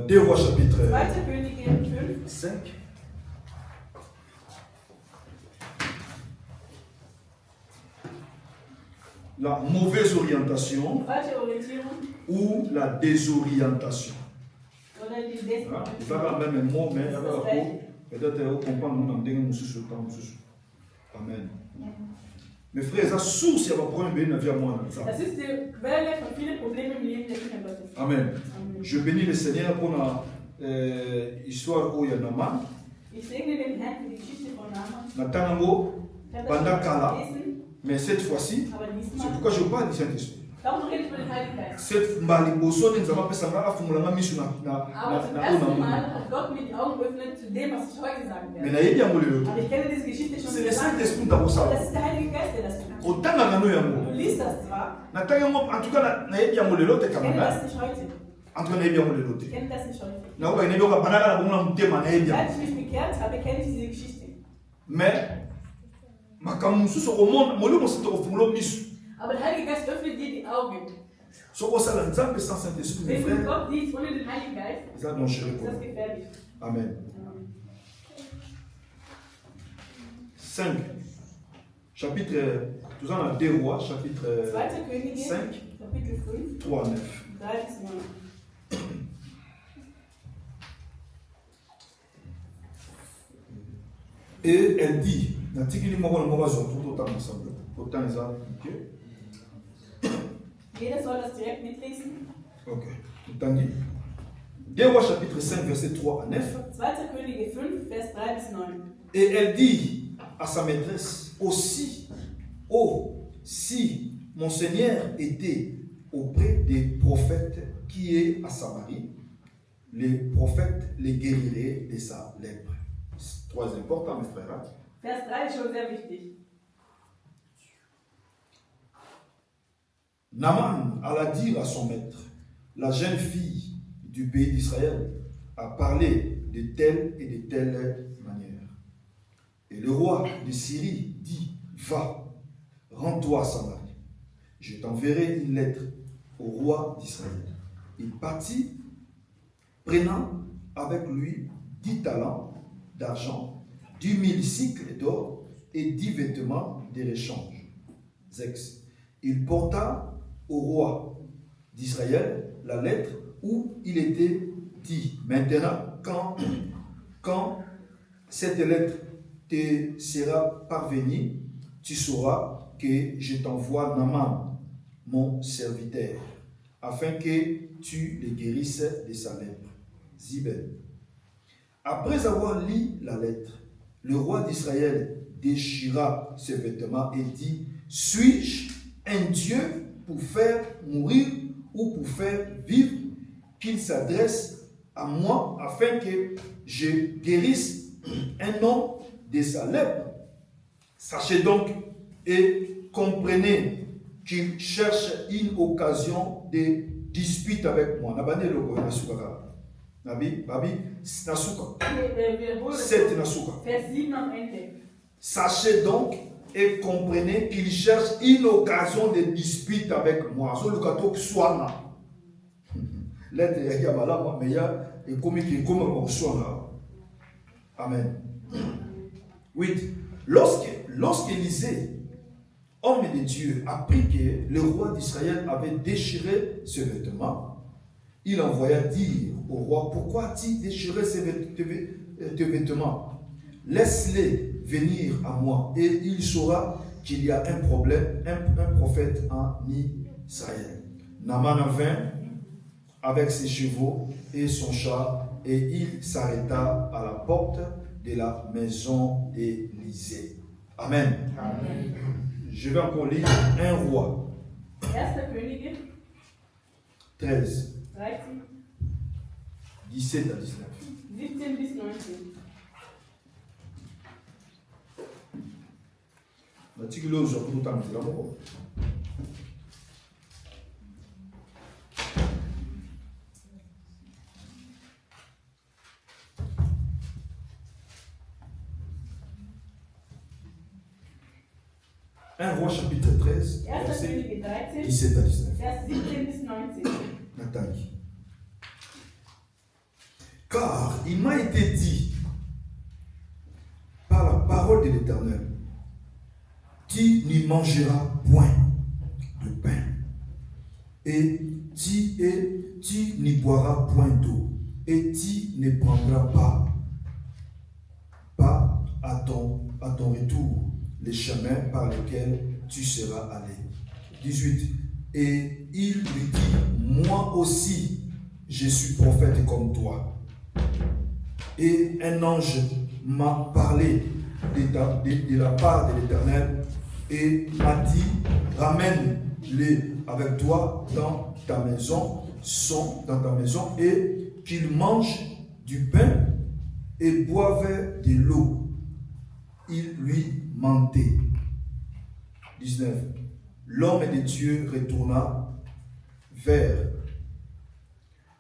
2 Rois chapitre 5. La mauvaise orientation ou la désorientation. Il va avoir même un mot, mais peut-être vous comprenez Amen. Mes frères, ça source, il y a un problème bien avec moi. Amen. Je bénis le Seigneur pour l'histoire où il y a Naman. Natanango, Bandakala. Mais cette fois-ci, c'est pourquoi je parle du Saint-Esprit. Cette mbaliboso ni nzama pesa nga afungulanga misu na mais na yebi yango lelo c'est le Saint-Esprit ndakosala otanga ngano yango natanga yango en tout cas na yebi yango lelo te kamanga en tout cas na yebi yango lelo te na oba yebi yoka banaka na bomona mutema na yebi mais makambo mosusu okomona molimo mosusu okofungula misu. Aber der Heilige Geist öffnet dir die Augen. So was soll ein Saint Saint-Esprit, mes Wenn frères? Gott dies ohne den Heiligen Geist, ist das gefährlich. Amen. 5. Chapitre, nous en avons 2 Rois, chapitre 5, 3 à 9. Et elle dit, jeder soll das direkt mitlesen. Ok. 2 Rois chapitre 5, verset 3 à 9. 2. Könige 5, Vers 3 bis 9. Et elle dit à sa maîtresse, aussi, oh, si mon Seigneur était auprès des prophètes qui est à Samarie, les prophètes les guériraient de sa lèpre. C'est très important, mes frères. Vers 3 ist schon sehr wichtig. Naaman alla dire à son maître, la jeune fille du pays d'Israël a parlé de telle et de telle manière. Et le roi de Syrie dit, va, rends-toi à Samarie. Je t'enverrai une lettre au roi d'Israël. Il partit, prenant avec lui 10 talents d'argent, 10 000 cycles d'or et 10 vêtements de rechange. Il porta au roi d'Israël la lettre où il était dit, maintenant, quand cette lettre te sera parvenue, tu sauras que je t'envoie Naaman, mon serviteur, afin que tu le guérisses de sa lèpre. Zibel. Après avoir lu la lettre, le roi d'Israël déchira ses vêtements et dit, suis-je un Dieu pour faire mourir ou pour faire vivre, qu'il s'adresse à moi afin que je guérisse un homme de sa lèpre? Sachez donc et comprenez qu'il cherche une occasion de dispute avec moi. Sachez donc et comprenez qu'il cherche une occasion de dispute avec moi. Amen. 8. Lorsqu'Élisée, homme de Dieu, apprit que le roi d'Israël avait déchiré ses vêtements, il envoya dire au roi, pourquoi as-tu déchiré tes vêtements? Laisse-les venir à moi et il saura qu'il y a un problème, un prophète en Israël. Naaman vint avec ses chevaux et son chat et il s'arrêta à la porte de la maison d'Élisée. Amen. Amen. Je vais encore lire 1 Roi 13, 17 à 19. 17 bis 19. L'article là, je vais vous 1 Rois chapitre 13, 1. verset Könige 13, 17 à 19. Vers 17 bis 19. Nathalie. Car il m'a été dit par la parole de l'Éternel, tu n'y mangeras point de pain, et tu n'y boiras point d'eau, et tu ne prendras pas à ton retour les chemins par lesquels tu seras allé. 18. Et il lui dit, moi aussi, je suis prophète comme toi. Et un ange m'a parlé de la part de l'Éternel et m'a dit, ramène-les avec toi dans ta maison, et qu'ils mangent du pain et boivent de l'eau. Il lui mentait. 19. L'homme de Dieu retourna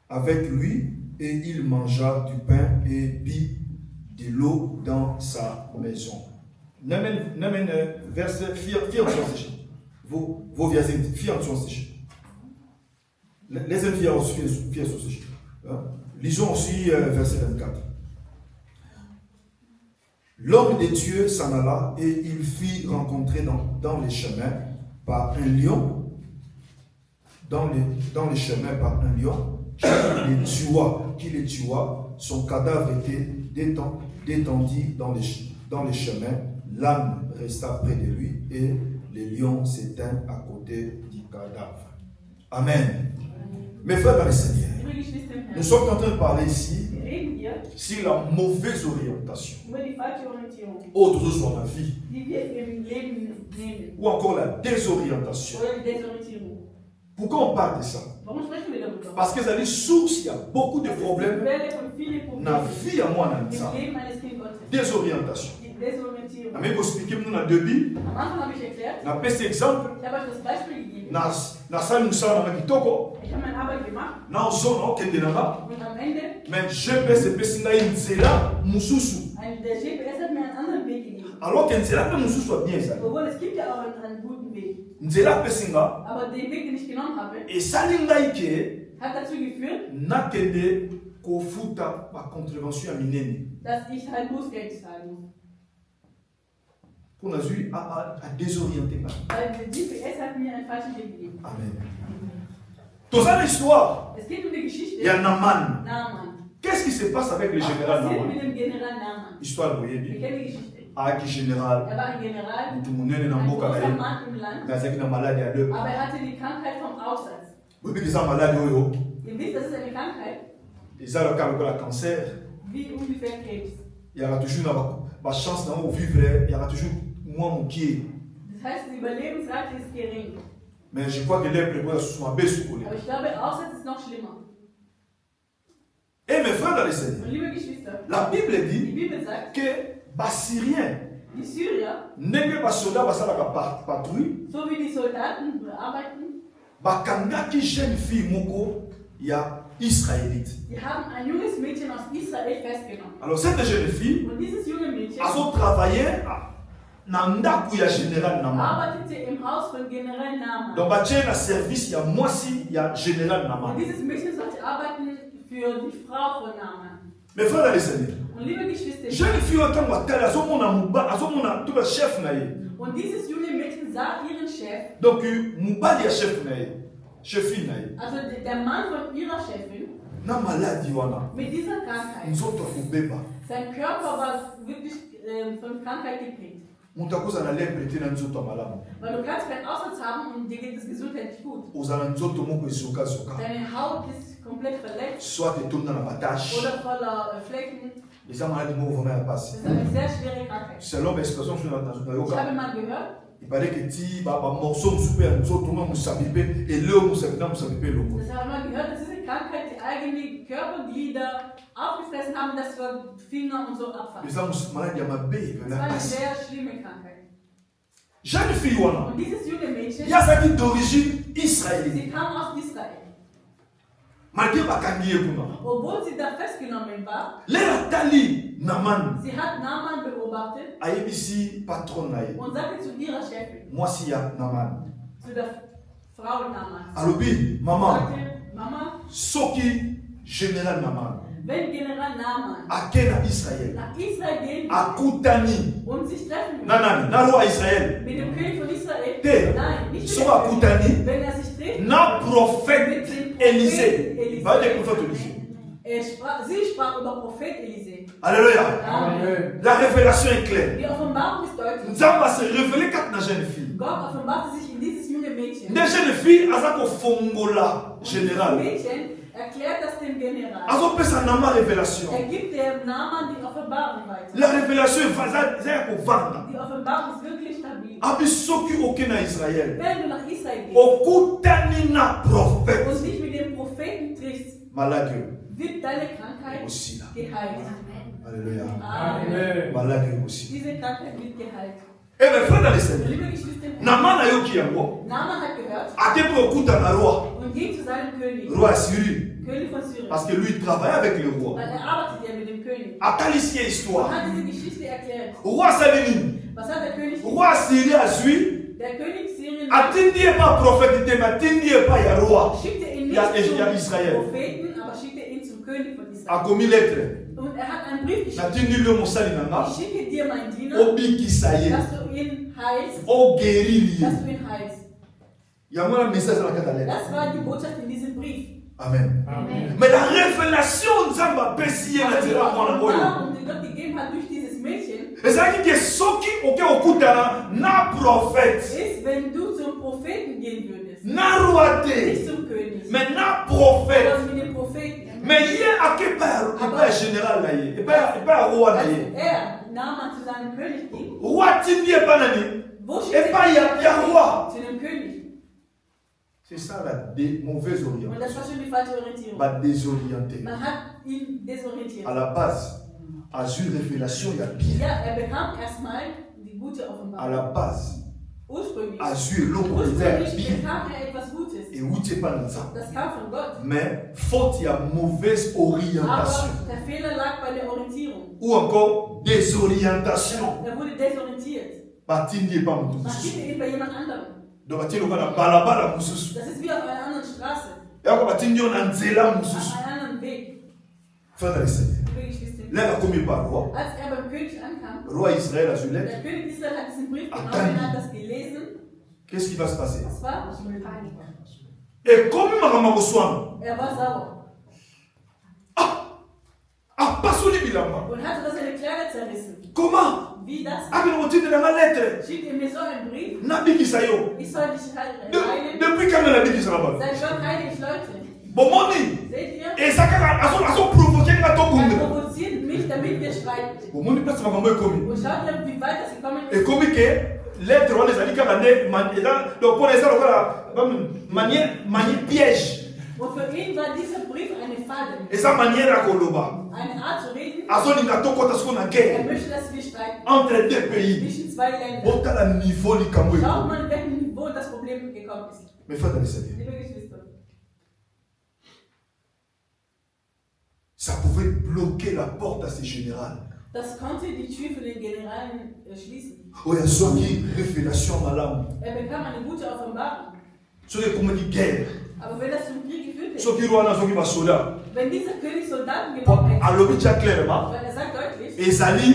avec lui et il mangea du pain et but de l'eau dans sa maison. Nemen verset 24. Vou verset 24. Les 24. Lisons aussi verset 24. L'homme de Dieu s'en alla et il fit rencontrer dans les chemins par un lion, dans les chemins par un lion, qui le tua, son cadavre était détendu dans les chemins, l'âme resta près de lui et le lion s'éteint à côté du cadavre. Amen. Mes frères dans le Seigneur, nous sommes en train de parler ici sur la mauvaise orientation. Autre soit ma vie. Ou encore la désorientation. Pourquoi on parle de ça? Parce que c'est une source, il y a beaucoup de problèmes dans la vie à moi. Désorientation. Je vais vous expliquer dans le début. Je vais vous exemple. Na salle nous sommes dans Kitoko. Na zone okende nanga. Mais GPS pesinga inzela mususu. Alors que nzela pe mususu est bien ça. Nzela pesinga. Et ça linga ike. Na kende kofuta ba contravention ya minene. Dass ich halt Bußgeld zahlen muss. Pour nous à désorienter. Weil der GPS hat mir einen falschen Weg gegeben. Amen. Dans une histoire, Es geht die Geschichte. il y a Naaman. Naaman. Qu'est-ce qui se passe avec le général Naaman? Mit dem General Naaman. Histoire, vous voyez Wir bien. kennen die Geschichte. Ah, qui général? Er war ein General, Tout le monde est dans ein le boca. großer Mann im Land, Il y a une maladie à deux. aber er hatte die Krankheit vom Aussatz. Vous voyez que ça maladie, Ihr wisst, das ist eine Krankheit, ils ont le cas de cancer. wie ungefähr Krebs. Il y aura toujours une chance de vivre. Il y aura toujours moins mon pied. Das heißt, die Überlebensrate ist gering. Mais je crois que les prévoit sont baissés. Aber ich glaube, Aussatz ist noch schlimmer. Et mes frères dans le Seigneur, Und liebe Geschwister, la Bible die dit Bibel sagt, que les Syriens, die Syrier, les soldats, les patrouille, so wie die Soldaten bearbeiten, bakangaki jeune fille moko ya israélite. die haben ein junges Mädchen aus Israel festgenommen. Alors cette jeune fille Und dieses junge Mädchen a travaillé na ndaku ya général Naaman. arbeitete im Haus von General Naaman. Donc batie na service ya mwasi ya général Und Naaman. dieses Mädchen sollte arbeiten für die Frau von Naaman. Mes frères dans le Seigneur, Und liebe Geschwister, jeune fille autant watali azomona tout le chef na ye. und dieses junge Mädchen sah ihren Chef, Donc mubali ya chef na ye, chefi na ye. also der Mann von ihrer Chefin, Na maladie wana. mit dieser Krankheit. Nzoto kubeba. Sein Körper war wirklich von Krankheit geprägt. Mutakoza na lembre te na nzoto malamu. Weil du kannst keinen Aussatz haben und dir geht es gesundheitlich gut. Ozana nzoto moko ezoka zoka. Deine Haut ist komplett verletzt Soit etonda na batache. oder voller Flecken. Les gens malades moko vraiment ya Das passe. ist eine sehr schwere Krankheit. Selon l'expression que na Ich yoka. habe mal gehört, Il paraît que ti ba morceau musupe ya nzoto ma musabi pe et le musabi na musabi pe longo. das habe ich mal gehört, das ist eine Krankheit, die eigene Körperglieder aufgefressen haben, dass wir Finger und so abfallen. Les gens malades ya mabe Das na war eine passe. sehr schlimme Krankheit. Jeune fille wana. Und dieses junge Mädchen, Yazaki d'origine israélite. sie kam aus Israel. Malgré bakangi ye kuna. Obwohl sie da festgenommen war, Lera tali Naman Sie hat Naaman beobachtet ayebisi patron na ye. und sagte zu ihrer Chefin, Mwasi ya Naman. zu der Frau Naaman, Alobi, maman, sagte, Mama, soki général Naman wenn General Naaman ake na Israël nach Israel gehen akutani und sich treffen will, nanani na roi Israël mit dem König von Israel, te nein, nicht mit so dem König, akutani wenn er sich trifft, na prophète mit dem Élisée. Propheten Va dire prophète Élisée. Sie sprach über Prophet Élisée. Alléluia. Amen. La révélation est claire. Die Offenbarung ist deutlich. Nzamba se révélé kat na jeune fille. Gott offenbarte sich in dieses junge Mädchen. Ne jeune fille aza ko fongola Das général. Mädchen erklärt das dem General. Azo pesa na ma révélation. Er gibt dem Naaman die Offenbarung weiter. La révélation est ya ko vanda. Die Offenbarung ist wirklich stabil. Abi soki oke na Israël. Wenn du nach Israel gehst Okutani na prophète. und dich mit dem Propheten triffst, Malade wird deine Krankheit aussi là. geheilt. Alléluia. Amen. Malade aussi. Diese Krankheit wird geheilt. Eh bien frère dans le Seigneur. Liebe Geschwister, Naman ayoki yango. Naaman hat gehört Ate po okuta na roi. und ging zu seinem König, Roi Syrie. König von Syrien. Parce que lui il travaille avec le roi. Weil er arbeitet ja mit dem König. Atalisi Und histoire. hat diese Geschichte erklärt. Roi Salini. Was hat der König gemacht? Roi Syrie azui. Der König Syrien Atindi pas prophète mais atindi pas ya roi. schickte ihn Ja, nicht ja, zum Israel. Propheten, aber schickte ihn zum König von Israel. Akomi lettre. Und er hat einen Brief geschickt. Natindi le mosali nanga. Ich schicke dir meinen Diener, Obikisa ye. dass du ihn heilst, Ogerili. dass du ihn heilst. Yamana message na kata lettre. Das war die Botschaft in diesem Brief. Amen. Amen. Mais la révélation nzamba pesi ye na Aber die tera mwana oyo. Offenbarung, die Gott gegeben hat durch dieses Mädchen, ezalaki ke soki oke okutana na prophète ist, wenn du zum Propheten gehen würdest. na roi Nicht te zum König, mais na prophète sondern mit dem Propheten. mais ye ake epa ya général na ye epa ya roi na Als ye er Naaman zu seinem König ging, roi atindi epa nani wo steht epa ya roi. zu dem König? C'est ça la mauvaise Und das orientation. war schon die falsche Orientierung. Ba désorienté. Man hat ihn desorientiert. À la base, à une révélation, il y a bien. Ja, er bekam erstmal die gute À Offenbarung. la base, Ursprünglich, à une l'opportunité ursprünglich bien. bekam er etwas Gutes. Et où tu es pas dans ça. Das kam von Gott. Mais faute, il y a mauvaise orientation. Aber der Fehler lag bei der Orientierung. Ou encore désorientation. Er wurde desorientiert. Batindi pas mon Man schickte ihn bei jemand anderem. Donc batindi na balabala mususu. Das ist wie auf einer anderen Straße, Et encore batindi na nzela auf mususu. einem anderen Weg. Frère dans le Seigneur. Liebe Geschwister, Là, il a commis par roi. als er beim König ankam, Roi Israël a une lettre. der König Israel hat diesen Brief genommen, Attends. er hat das gelesen. Qu'est-ce qui va se passer? Was war? Et comme Makamako Er war sauer pasoli bilamba. und hatte das seine Kleider zerrissen. Comment? Wie das? Avec le motif de la lettre. Schickt mir so einen Brief. Nabikisa yo. Ich soll dich heilen. Depuis quand la Bible sera pas? Seit wann heile ich Leute? Bomoni. Seht ihr? Et ça a provoqué un Er tobunde. provoziert mich, damit wir streiten. Bomoni place makambo ekomi. Und schaut ihr, wie weit das gekommen Et ist? comme que lettre on les a dit kaka ne donc pour ça manière piège. Und für ihn war dieser Brief eine Falle. Et ça manière à koloba. Eine Art zu reden. Azoninga tokota ce qu'on a Er guerre möchte, dass wir streiten. entre deux pays. Zwischen zwei Ländern. Bota la niveau likambo. Schaut mal, in welchem Niveau das Problem gekommen ist. Mais frère dans le Seigneur. Liebe Geschwister, Ça pouvait bloquer la porte à ces généraux. das konnte die Tür für den Generalen schließen. Oh, il y a soki révélation malam. Er bekam eine gute Offenbarung. Soki comme dit guerre. Aber wenn das zum Krieg geführt hätte, Soki roi na soki basoda. wenn dieser König Soldaten genommen hätte, Alobi tia clairement. weil er sagt deutlich, Ezali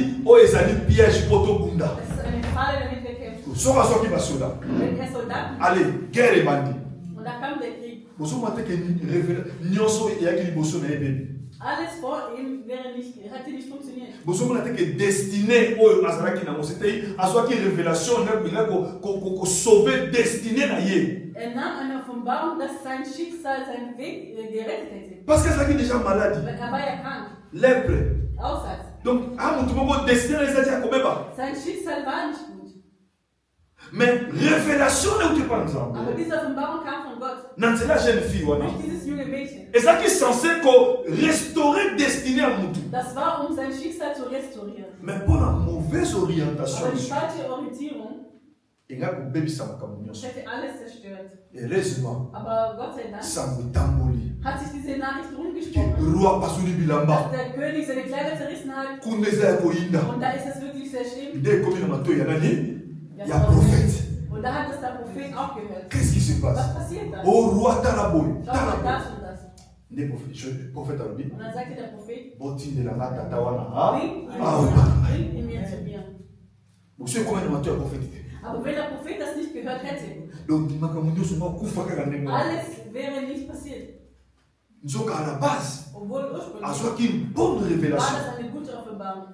piège poto bunda. das ist eine Falle, damit wir kämpfen. Soka soki basoda. Wenn er Soldaten Allez, guerre et bandit. und da kam der Krieg. Bozo mate ke révélation nyonso eyaki liboso na yebeli. Alles vor ihm hätte nicht funktioniert. Bozo mate ke destiné oyo azalaki nango c'était azwaki révélation na ko sauver destiné na ye. Er nahm eine Offenbarung, dass sein Schicksal, sein Weg gerettet hätte. Parce que azalaki déjà malade. Weil er war ja krank. Lèpre. Aussatz. Donc mutu moko destiné ezali ya kobeba. Sein Schicksal war nicht gut. Mais révélation neuti pa nzambe. Aber diese Offenbarung kam von Gott. Na nzela jeune fille wana. Durch dieses junge Mädchen. ezalaki censé ko restaurer destiné ya mutu. Das war, um sein Schicksal zu restaurieren. Mais pour la mauvaise orientation, Aber die falsche Orientierung engaki kobebisa makambo nyonso. hätte alles zerstört. gehört. Heureusement, Aber Gott sei Dank ça me tamboli. hat sich diese Nachricht Que rumgesprochen, roi pasuli dass bilamba. der König seine Kleider zerrissen hat. Kundeza ya koinda. Und da ist es wirklich sehr schlimm. Nde komi na mato ya nani? Das Ya war- prophète. Und da hat es der Prophet auch gehört. Qu'est-ce qui se passe? Was passiert da? Oh roi talaboy. Schau mal das und das. Nde prophète alobi. Und dann sagte der Prophet, Botindelanga tata wana. Ah, bring ihn ah, bring ihn mir zu mir. Monsieur komi na mato ya prophète. Aber wenn der Prophet das nicht gehört hätte, Donc makambo nyonso makufa kaka ndenge wana. alles wäre nicht passiert. Nzoka à la base Obwohl ursprünglich azwaki une bonne war révélation. das eine gute Offenbarung.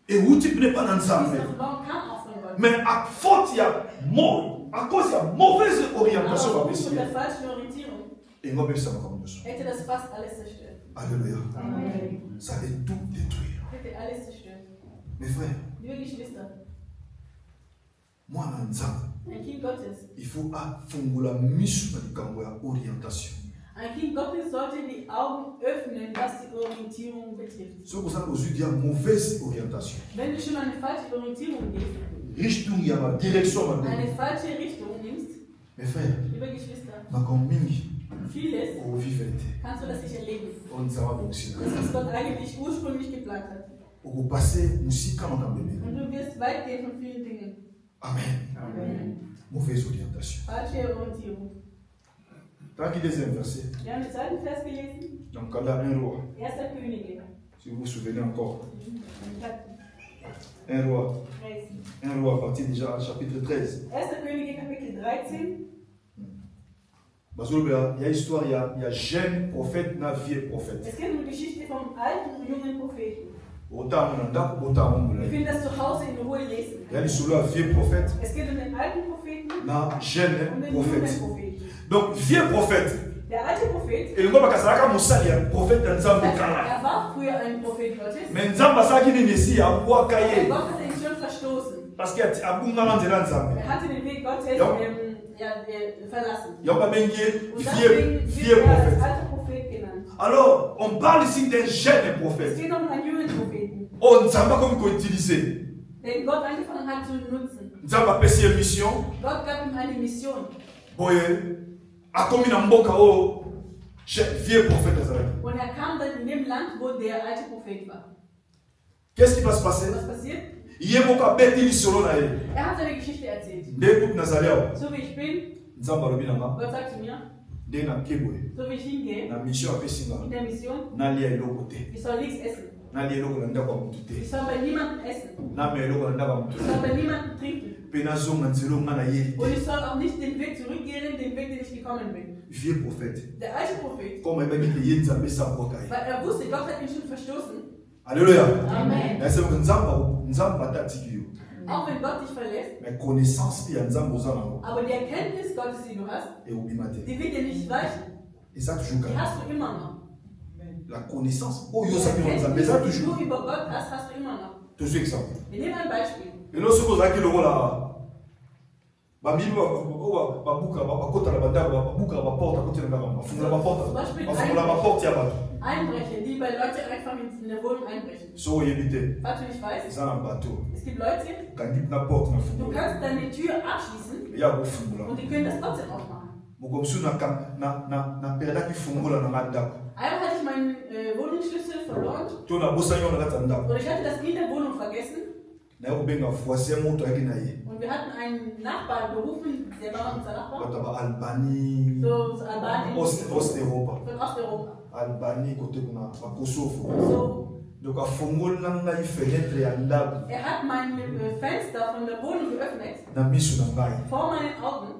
Ewuti mpe pa na Diese nzambe. Offenbarung kam auch von Gott. Mais à faute ya à cause ya mauvaise orientation Aber bapesi aufgrund der falschen Orientierung engo bebisa makambo nyonso. hätte das fast alles zerstört. Alléluia. Amen. Ça allait tout détruire. Hätte alles zerstört. Mes frères, Liebe Geschwister, moi na nzambe, ein Kind Gottes. il faut afungula miso na likambo ya orientation. Ein Kind Gottes sollte die Augen öffnen, was die Orientierung betrifft. Soki ozala kozwi dia mauvaise orientation, Wenn du schon eine falsche Orientierung gehst, richtung ya badirection mabe. eine falsche Richtung nimmst, Mes frères, liebe Geschwister, makambo mingi vieles ovivre te. kannst du das nicht erleben. O nzambe abongisi na. Das ist Gott eigentlich ursprünglich geplant hat. okopase mosika makambo ebele. Und du wirst weit gehen von vielen Dingen. Amen. Amen. Mauvaise orientation. Falsche Orientierung. Tanki deuxième verset. Wir haben den zweiten Vers gelesen. Donc, quand un roi, 1. Könige. si vous vous souvenez encore, 13. un roi à partir déjà du chapitre 13. 1. Könige Kapitel 13. Parce qu'il y a une histoire, il y a jeune prophète, il y a vieux prophète. Es geht um die Geschichte vom alten und jungen Propheten. Autant on a autant on Wir a. können das zu Hause in Ruhe lesen. Il y a l'histoire un vieux prophète, Es geht um den alten Propheten un jeune und den jungen prophète. Propheten. Donc, vieux prophète, Der alte Prophet, et le gars Kasaka Moussalia, prophète de Nzambe Kala. er war früher ein Prophet Gottes. Mais Nzambe Saki ni Messi, à quoi Aber cahier. Gott hat ihn schon verstoßen. Parce qu'il y a Abunga Mandela Nzambe. Er hatte den Weg Gottes Ja. verlassen. Il y a pas bien vieux Und deswegen vieux wird er als prophète. alter Prophet genannt. Alors, on parle ici d'un jeune Es prophète. geht um einen jungen Propheten, Oh, Nzamba comme qu'on utilisait. den Gott angefangen hat zu nutzen. Nzamba pesi une mission. Gott gab ihm eine Mission. Boye, a comme une mboka oh, vieux prophète Nazareth. Und er kam dann in dem Land, wo der alte Prophet war. Qu'est-ce qui va se passer? Was passiert? Yeboka beti solo na ye. Er hat seine Geschichte erzählt. Ndekup Nazareth. So wie ich bin, Nzamba lobi nanga. Gott sagt zu mir, De na keboye. so wie ich hingehe, Na mission apesinga. in der Mission, Na lia eloko te. ich soll nichts essen. Na lia eloko na ndako mutu Ich te. soll bei niemandem essen. Na me eloko na ndako mutu Ich te. soll bei niemandem trinken. Pe na zonga nzelo nga na ye. Und ich soll auch nicht den Weg zurückgehen, den Weg, den ich gekommen bin. Vieux prophète. Der alte Prophet, Comme ebaki te ye Nzambe sa mboka ye. weil er wusste, Gott hat ihn schon verstoßen. Alléluia. Amen. Na sema Nzamba atatiki yo. Auch wenn Gott dich verlässt, Mais connaissance puis Nzamba oza nango. aber die Erkenntnis Gottes, die du hast, Et obima te. die wird dir nicht weichen. Et ça toujours Die quand hast du immer noch. la connaissance. Oh Die yo ça bien Nzambe Erkenntnis, ça die toujours. du über Gott hast du immer noch. Tout ce exemple. Wir nehmen ein Beispiel. Et non ce que qui le rôle bamimi babuka bakota na bandako babuka na baporte à côté na ndako bafungula baporte bafungula baporte ya bato Einbrechen, die bei Leuten einfach in der Wohnung einbrechen. so oyebi te Falls du nicht weißt, eza na bato es gibt Leute, okandi na porte na du fungula kannst deine Tür abschließen ya kofungula und die können das trotzdem aufmachen. moko mosusu naperdaki fungola na nga ndako Einmal hatte ich meinen Wohnungsschlüssel verloren to nabosani ngo na kati ya ndako und ich hatte das in der Wohnung vergessen naye kobenga voisin moto ayaki na ye und wir hatten einen Nachbarn berufen, der war unser Nachbar, bato ya baalbanie so Albanien, osteuropa von Osteuropa. albanie kote kuna bakosovo So, donc afungoli na ngai fenêtre ya ndako er hat mein Fenster von der Wohnung geöffnet, na miso na ngai vor meinen Augen.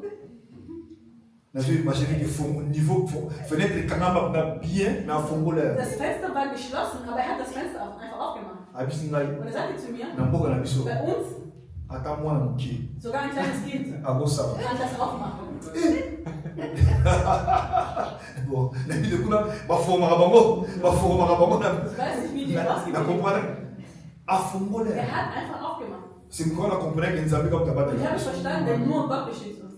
nazwi imagine ke niveau fenêtre ekangama na bien na afungoli Das Fenster war geschlossen, aber er hat das Fenster einfach aufgemacht. abisi ngai Und er sagte zu mir, na mboka na biso bei uns, ata mwana mokie sogar ein kleines Kind, akosala kann das aufmachen. bon nabide kuna bafongaka bango Ich weiß nicht, wie die na rausgekommen comprendre afungoli sind. Er hat einfach aufgemacht. c'est pourquoi na comprendre ke nzambe Und ich habe kabata verstanden, denn nur Gott beschützt uns.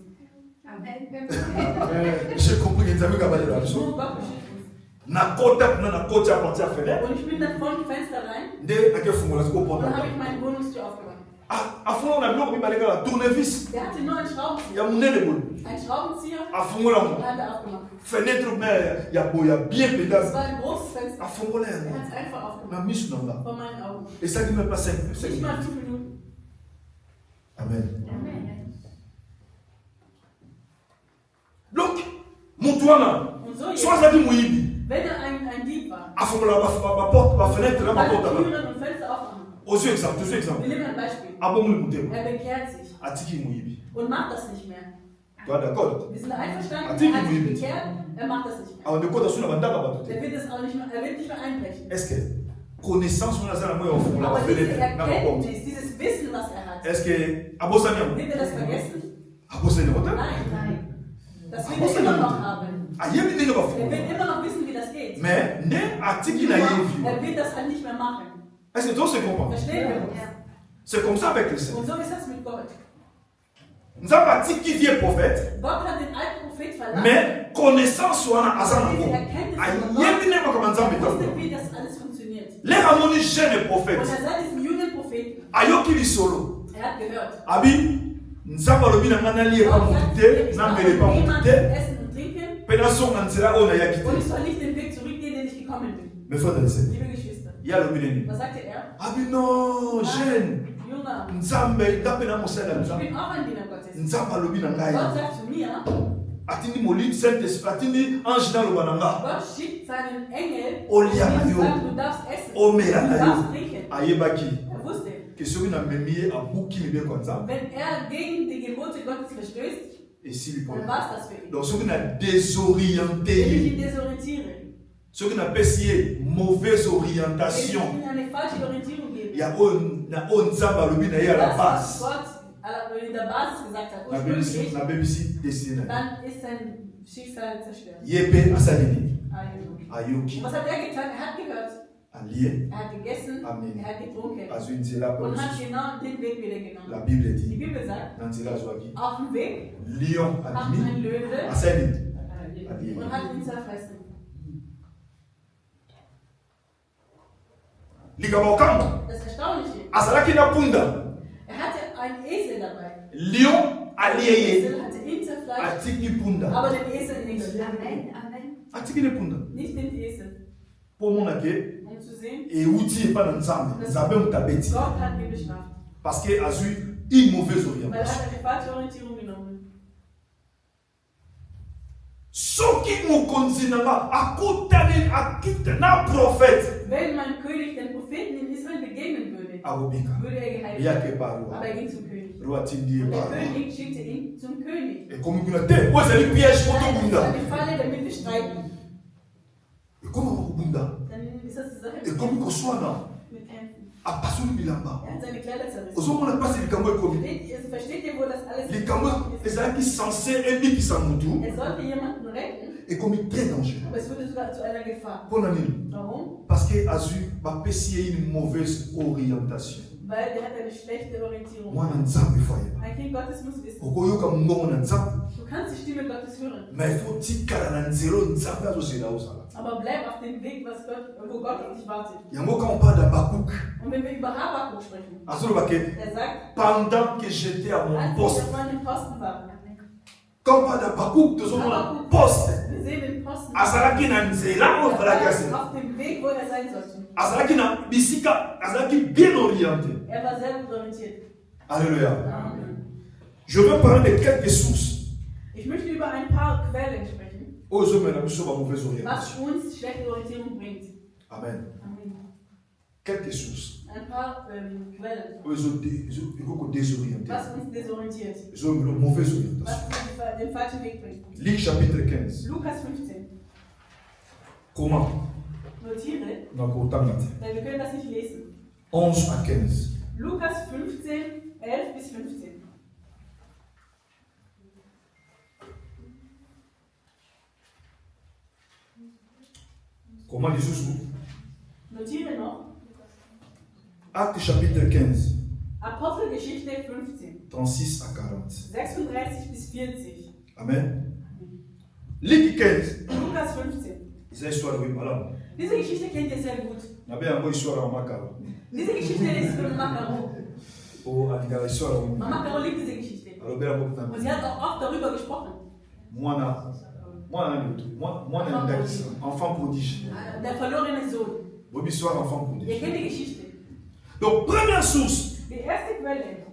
j'ai compris ke nzambe kabata biso Nur Gott beschützt uns. nakota kuna nakoti a partir ya fenêtre Und ich bin dann vom Fenster rein nde nakefungola siko und porte dann habe ich meine Wohnungstür aufgemacht. Afon na biloko mibaleka la tournevis. Der hatte nur einen Schraubenzieher. Ya munene boye. Ein Schraubenzieher. Afongola mo. Hat er aufgemacht. Fenêtre mais ya boya bien Das pédale. war ein großes Fenster. Afongola Er ya. hat es einfach Na aufgemacht. misu na nga. Vor meinen Augen. Et ça qui me passe 5 Nicht mal 5 Minuten. Amen. Amen. Donc, Moutouana, Und so jetzt, soit ça dit Mouibi, wenn er ein Dieb war, Afongola ma porte, ma fenêtre, ma dann porte. Türen und Fenster aufmachen. Aux yeux exemple, Wir nehmen ein Beispiel. Abon le mouté. Er bekehrt sich Atiki Mouibi. und macht das nicht mehr. Toi d'accord? Wir sind einverstanden, Artikel er hat sich Mouibi. bekehrt, er macht das nicht mehr. Alors de quoi tu as bandaka bato? Er wird es auch nicht mehr, er wird nicht mehr einbrechen. Est-ce que connaissance on a ça la moyen au fond la Aber diese fenêtre na ma porte? Erkenntnis, dieses Wissen, was er hat, Est-ce que abosanya? wird er das vergessen? Abosanya Nein, wata? nein. Das wird er immer noch haben. Ayebi ndenge ba Er fond. wird immer noch wissen, wie das geht. Mais ne atiki na Er yevi. wird das halt nicht mehr machen. Est-ce que toi c'est comprends? Verstehen wir uns? C'est comme ça avec le Seigneur. Und so ist das mit Gott. Nous avons atiki vie prophète, Gott hat den alten Prophet verlassen. mais connaissance wana azana Diese ko. Erkenntnis von Ayebi ne ba comme Er nzambe wusste, to. wie das alles funktioniert. Les ramoni jeune Und prophète. er sah diesen jungen Propheten. Ayoki li solo. Er hat gehört. Abi nzambe alobi na ngana lié pa Gott sagt, moute, ich na darf mbele pa niemanden moute. essen und trinken Pe na songa nzela oyo nayaki und ich te. soll nicht den Weg zurückgehen, den ich gekommen bin. Mes frères et sœurs, Liebe Geschwister, ya alobi nini? was sagte er? Abi non, jeune. Junger, Nzambe ndape na mosala ich nzambe. bin auch ein Diener Gottes. Nzambe alobi na ngai. Gott sagt zu mir, Atindi molimo Saint-Esprit, atindi ange na loba na nga. Gott schickt seinen Engel Olia und na yo. sagt, du darfst essen, Omela du na darfst yo. trinken. Ayebaki. Er wusste, Que soki na memi ye abuki mibeko ya nzambe. wenn er gegen die Gebote Gottes verstößt, Esili po. dann war es das für ihn. Donc soki na désorienté Wenn ich ye, ihn desorientiere, soki napesi ye mauvaise wenn orientation, ich ihm eine falsche Orientierung gebe, ya oyo na oyo nzambe alobi na ye à la das, was base. Gott in der Basis gesagt hat, Nabebisi ursprünglich, nabebisi desine na ye. dann ist sein Schicksal zerstört. Ye mpe asali nini? Und Ayoki, was hat er getan? Er hat gehört, alie, er hat gegessen, Amen. er hat getrunken azwi nzela mpe und hat mosusu. genau den Weg wieder La genommen. Bible Die dit, Bibel sagt, na nzela azwaki auf dem Weg lion kam abimi, ein Löwe asali nini? Alie. und hat ihn zerfressen. Likambo okamba, Das Erstaunliche, azalaki na punda, er hatte einen Esel dabei. lion alie Der ye, Esel hatte ihn zerfleischt, atiki punda. aber den Esel nicht. Amen, Amen. Atiki ne punda. Nicht den Esel. Po mona ke, Um zu sehen, euti epa na nzambe, nzambe moto abeti. Gott hat ihn bestraft, Parce que azwi une mauvaise weil er orientation. hat eine falsche Orientierung genommen. Soki mokonzi na nga akutani akite na prophète, Wenn mein König den Propheten in Israel begegnen würde, akobika. würde er geheilt werden. Eyake pa Aber roi. er ging zum König. Roi atindi ye Und pa der roi. König schickte ihn zum König. Ekomi kuna te, oyo ezali piège po Nein, das ist tobunda. eine Falle, damit wir streiten. Ekomi kobunda. Dann ist das die Sache Ekomi koswana. mit Kämpfen. Apasoli bilamba. Er hat seine Kleider zerrissen. Ozomona mpasi likambo ekomi. Versteht ihr, wo das alles Likambo ist? ezalaki censé ebikisa motu, Er sollte jemanden retten, ekomi très dangereux. aber es wurde sogar zu einer Gefahr. Mpona nini? Warum? Parce que azwi bapesi ye une mauvaise orientation. Weil er hat eine schlechte Orientierung. Mwana nzambe foye. Ein Kind Gottes muss wissen. Okoyoka mongongo na nzambe, Du kannst die Stimme Gottes hören, mais il faut tikala na nzela oyo nzambe azozela ozala. aber bleib auf dem Weg, wo Gott auf dich wartet. Yango quand on parle d'Habakkuk, Und wenn wir über Habakuk sprechen, azoloba ke er sagt, pendant que j'étais à mon als ich poste, auf meinem Posten war, quand on parle d'Habakkuk, tozomona poste, wir sehen den Posten, azalaki na nzela oyo er azalaki war asila. auf dem Weg, wo er sein sollte. Azalaki na bisika, azalaki bien orienté. Er war sehr gut orientiert. Alléluia. Amen. Je veux parler de quelques sources Ich möchte über ein paar Quellen sprechen, oyo ezomela biso ba mauvaise was orientation. uns schlechte Orientierung bringt. Amen. Amen. Quelques sources Ein paar Quellen, oyo ekoko désorienté. was uns desorientiert, Ezomela mauvaise was orientation. uns den falschen Weg bringt. Luc chapitre 15. Lukas 15. Comment? Notiere, Nakotanga te. denn wir können das nicht lesen. 11 à 15. Lukas 15, 11 bis 15. Comment les sous? Notiere noch. Acte chapitre 15, Apostelgeschichte 15, 36 à 40. 36 bis 40. Amen. Luc 15. Lukas 15. C'est histoire de Malam. Diese Geschichte kennt ihr sehr gut. Nabe yango histoire ya makalo. Diese Geschichte ist von Makaro. Oh, alinga histoire. Mama Caro liebt diese Geschichte. Alors, belle book Und sie hat auch oft darüber gesprochen. Moi, enfant prodige. Der verlorene Sohn. Bonne histoire, enfant Ihr prodige. kennt die Geschichte. Donc, première source, Die erste Quelle.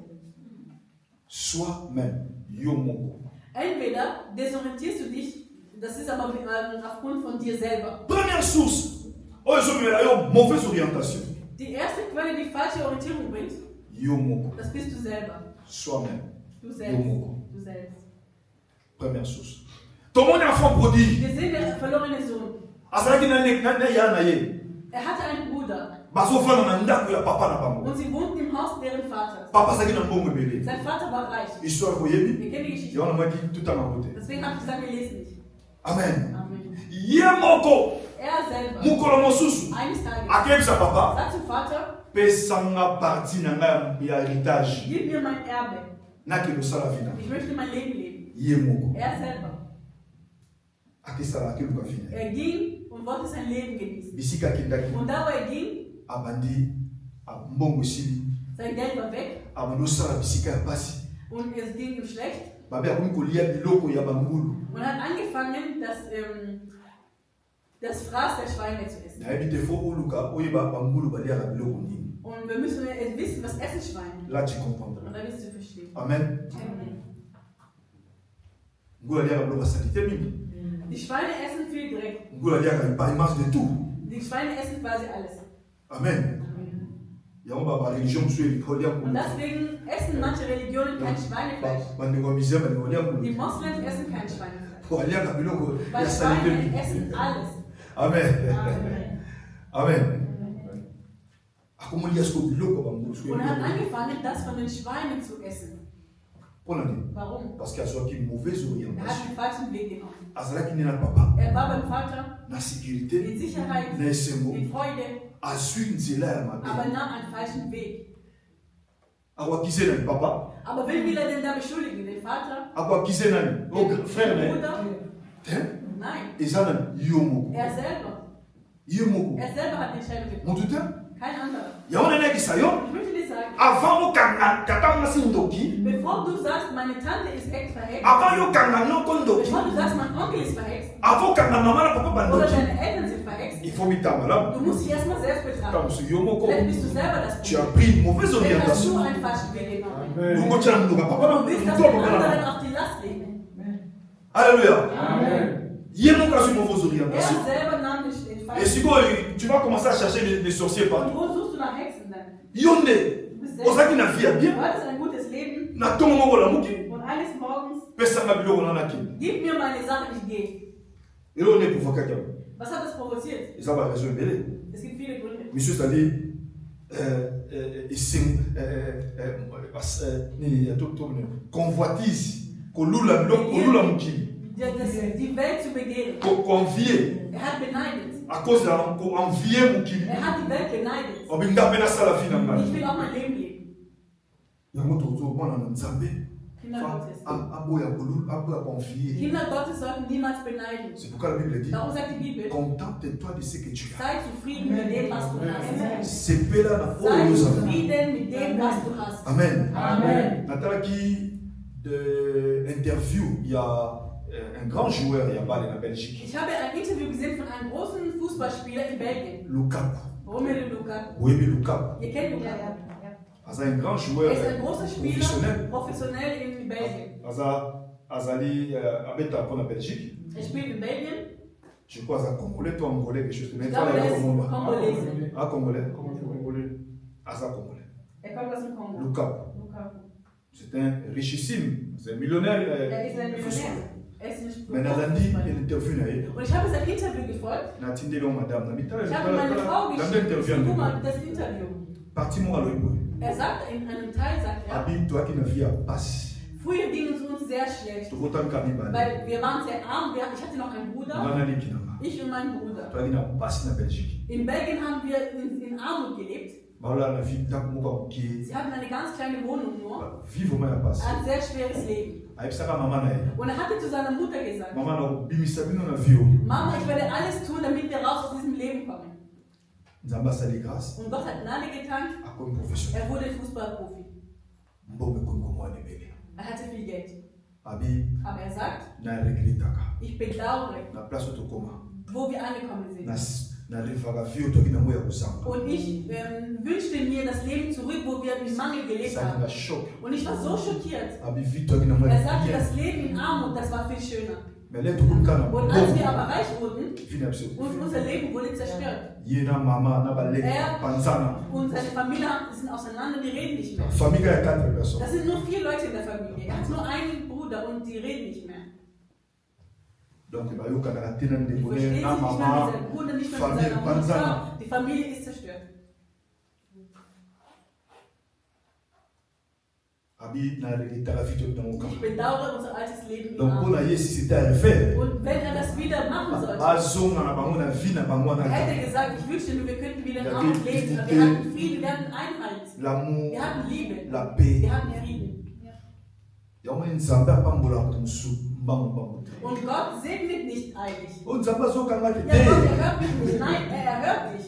soi-même. Yo moko. Entweder desorientierst du dich, das ist aber aufgrund von dir selber. Première source, oh, ils ont une mauvaise orientation. Die erste Quelle, die falsche Orientierung bringt, Yo moko. das bist du selber. Soi-même. Du Yo selbst. moko. Du selbst. Première source. Ton mon enfant prodige. Wir sehen den verlorenen Sohn. Azalaki na ya na ye. Er hatte einen Bruder Bazofana na ndako ya papa na bango. und sie wohnten im Haus deren Vaters. Papa azalaki na mbongo ebele. Sein Vater war reich. Histoire koyebi. Wir kennen die Geschichte. Yawana mwaki tutanga bote. Deswegen habe ich gesagt, wir lesen nicht. Amen. Amen. Ye moko. Er selber, Mukolo mosusu. eines Tages, Akebisa papa. sagt zum Vater, Pesanga parti na nga ya héritage. gib mir mein Erbe. Naki losala vina. Ich möchte mein Leben leben. Ye moko. Er selber. Akisala akeluka vina. Er ging und wollte sein Leben genießen. Bisika kindaki. Und da, wo er ging, Abandi. Mbongo sili. sein Geld war weg Abandi osala bisika ya pasi. und es ging ihm schlecht. Babe akomi kolia biloko ya bangulu. Und hat angefangen, das Fraß der Schweine zu essen. Nayebi te fo oluka oyeba bangulu baliaka biloko nini. Und wir müssen wissen, was essen Schweine. Là tu comprendras. Und dann wirst du verstehen. Amen. Amen. Ngulu aliaka biloko ya salite mingi. Die Schweine essen viel Dreck. Ngulu aliaka il mange de tout. Die Schweine essen quasi alles. Amen. Yango ba religion mosusu elikolia Und ngulu. deswegen essen manche Religionen kein Schweinefleisch. Bandeko ya misema likolia Die ngulu. Moslems essen kein Schweinefleisch. Po aliaka biloko Weil ya salite Schweine mingi. essen alles. Amen. Amen. Amen. Akomolia siko biloko bangulu. Und er hat angefangen, das von den Schweinen zu essen. Pona nini? Warum? Parce que azwaki mauvaise Er hat orientation. den falschen Weg genommen. Azalaki nde na papa. Er war beim Vater Na sécurité. in Sicherheit, Na esengo. in Freude, Azwi nzela ya aber mabe. nahm einen falschen Weg. Akwakise nani papa? Aber wen will er denn da beschuldigen? Den Vater? Akwakise nani? Oh, frère Den nani? Bruder? Hein? Nein. Eza nani? Yo moko. Er selber. Yo moko. Er selber hat die Entscheidung getroffen. Motu te? Kein anderer. Yango nani ayebisa yo? Ich möchte dir sagen, Avant okanga tata mwasi ndoki. bevor du sagst, meine Tante ist verhext, Avant yokanga noko ndoki. bevor du sagst, mein Onkel ist verhext, Avant okanga mama na papa oder bandoki. deine Eltern sind verhext, Il faut mitamba là. du musst dich erstmal selbst betrachten. Tamusu yo moko. Vielleicht bist du selber das Tu as Problem. pris une mauvaise Vielleicht hast du orientation. einen falschen Weg genommen. Nuko tshana munduka papa na Du willst das munduka den papa anderen na. auf die Last legen. Alléluia. Amen. Ye moko azwi mauvaise Er orientation. selber nahm den Et falschen sikoyo tu vas commencer à chercher les sorciers Weg. Und partout. wo suchst du nach Hexen denn? Yo nde. Du bist selbst. Ozalaki na vie ya bien. Du hattest ein gutes Leben Na ntongo moko olamuki. und eines Morgens, Pesanga biloko na naki. gib mir meine Sache, ich gehe. Eloko nde provokaki yango. Was hat das provoziert? Eza ba raison ebele. Es gibt viele Gründe. Monsieur c'est-à-dire convoitise, kolula biloko, kolula mokili, Die Welt zu begehren. convier, Er hat beneidet. à cause de envier mokili. Er hat die Welt beneidet. Obinga pe nasala fi na Ich ngai. will auch mein Leben leben. Yango tozomona na Nzambe. Kinder Gottes. Aboya kolula, aboya convier. Kinder Gottes sollten niemals beneiden. C'est pourquoi la Bible dit Darum sagt die Bibel, contente-toi de ce que tu as. sei zufrieden mit dem, was du hast. C'est pela na Sei oyo ozala. zufrieden mit dem, was du hast. Amen. Amen. Natalaki de interview, il y a un grand joueur, il y a pas en Belgique, Ich habe ein Interview gesehen von einem großen Fußballspieler in Belgien, Lukaku. Romelu Lukaku. Oui, mais Lukaku. Ihr kennt Lukaku. C'est un grand joueur Er ist ein großer Spieler, professionnel. professionell in Belgien. Azali Abeta pour la Belgique. Er spielt in Belgien. Je crois à Congolais, toi Congolais, quelque chose. Ich glaube, er ist Kongolese. Ah, Congolais. Aza Congolais. Er kommt aus dem Kongo. Lukaku. Lukaku. C'est un richissime. C'est un millionnaire. Er ist ein Millionär. Er ist nicht Mais Nadandi, il interview. Und ich habe sein Interview gefolgt. Natindelo madame. Ich habe meine Frau geschickt. Guck mal, das Interview. Parti mon aloibo. Er sagt, in einem Teil sagt er, Abi toi qui na via passe. früher ging es uns sehr schlecht. Tu rotan kanibal. Weil wir waren sehr arm. Ich hatte noch einen Bruder. Wana likinama. Ich und mein Bruder. Toi qui na passe na Belgique. In Belgien haben wir in Armut gelebt. Baola na vie tak moka ki. Sie hatten eine ganz kleine Wohnung nur. Vive moi ya passe. Ein sehr schweres Leben. Aibsaka mama na ye. Und er hatte zu seiner Mutter gesagt, Mama na bimisa bino na vie. Mama, ich werde alles tun, damit wir raus aus diesem Leben kommen. Nzamba sali grâce. Und Gott hat Gnade getan. Akomi professionnel. Er wurde Fußballprofi. Er hatte viel Geld. Abi Aber er sagt, na regretaka ich bedauere, na place otokoma wo wir angekommen sind. na revaka vie otoki na moya kozanga. Und ich wünschte mir das Leben zurück, wo wir im Mangel gelebt Ça haben. m'a choqué. Und ich war so schockiert. Abi vie toki na moya Er sagte, bien. das Leben in Armut, das war viel schöner. Mais là tokukana. Und als wir aber reich wurden, Vie absolue. und unser Leben wurde zerstört. Yena mama na balek Er panzana. und seine Familie sind auseinander, die reden nicht mehr. Famille ya 4 personnes. Das sind nur 4 Leute in der Familie. Er hat nur einen Bruder und die reden nicht mehr. Donc bayoka na tena Die ndebone verstehen sich na nicht mehr mit mama. seinem Bruder, nicht mehr mit Familie seiner panzana. Mutter. Die Familie ist zerstört. Abi na regretaka vie toki na moka. Ich bedauere unser altes Leben in Donc pour Armut. na ye si c'était à refaire. Und wenn er das wieder machen sollte, Bazonga na bango na vie na bango na. er hätte gesagt, ich wünschte nur, wir könnten wieder in Ja, Armut wie- leben. wie- Wir hatten Frieden, wir hatten Einheit. L'amour, Wir hatten Liebe. la paix. Wir hatten Frieden. Yango nzambe apambola mutu musu mbango mbango. Und Gott segnet nicht eilig. O nzambe azokanga te. Ja, Gott, er hört mich nicht. Nein, er hört dich.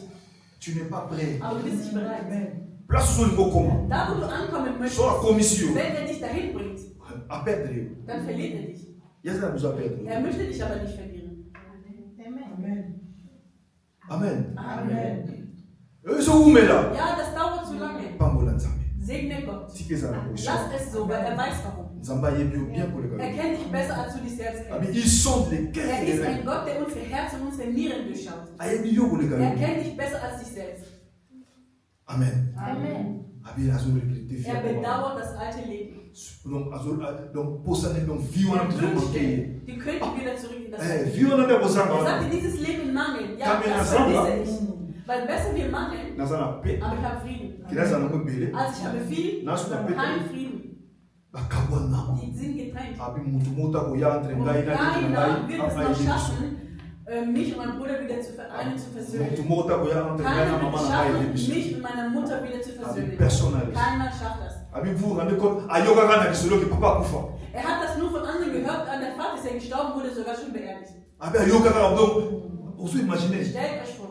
Tu n'es pas prêt. Aber du bist nicht bereit. Place où il faut comment. Da, wo du ankommen möchtest, Soit commission. wenn er dich dahin bringt, À perdre. dann verliert er dich. Yes, ça nous a perdre. Er möchte dich aber nicht verlieren. Amen. Amen. Eso umela. Ja, das dauert zu lange. Pambola nzambe. Segne Gott. Tike za na position. Lass es so, weil er weiß warum. Nzamba yebi bien pour le Er gars. kennt dich besser, als du dich selbst Abi kennst. ils sont les cœurs Er et ist les ein reins. Gott, der unsere Herzen und unsere Nieren durchschaut. Ayebi yo pour le Er gars. kennt dich besser als dich selbst. Amen. Amen. Abi azo regretter Er fier. bedauert das alte Leben. Donc pour ça donc vie on a Er besoin de wünschte, manquer. die könnten wieder zurück in das Eh, Leben. vie on a besoin Er kozanga. sagte, dieses Leben in Mangel. Ja, Kamen das ensemble, vermisse ich. Weil besser wir mangeln, Naza na paix. aber ich habe Frieden. Kila za na ngo belé. Als ich habe viel, Na so na paix. kein Frieden. Bakabwana. Die sind getrennt. Abi mutu mota ko ya entre Und ngai na keiner wird es noch ngai. schaffen, mich und meinen Bruder wieder zu vereinen, zu versöhnen. Mutu mota ko ya entre ngai na Keiner wird mama es na schaffen, ngai. mich und meine Mutter wieder zu versöhnen. Personnel. Keiner schafft das. Abi vous vous rendez compte ayoka kana lisolo ki papa kufa. Er hat das nur von anderen gehört, der Vater ist ja gestorben, wurde sogar schon beerdigt. Abi ayoka kana donc vous imaginez. Stellt euch vor.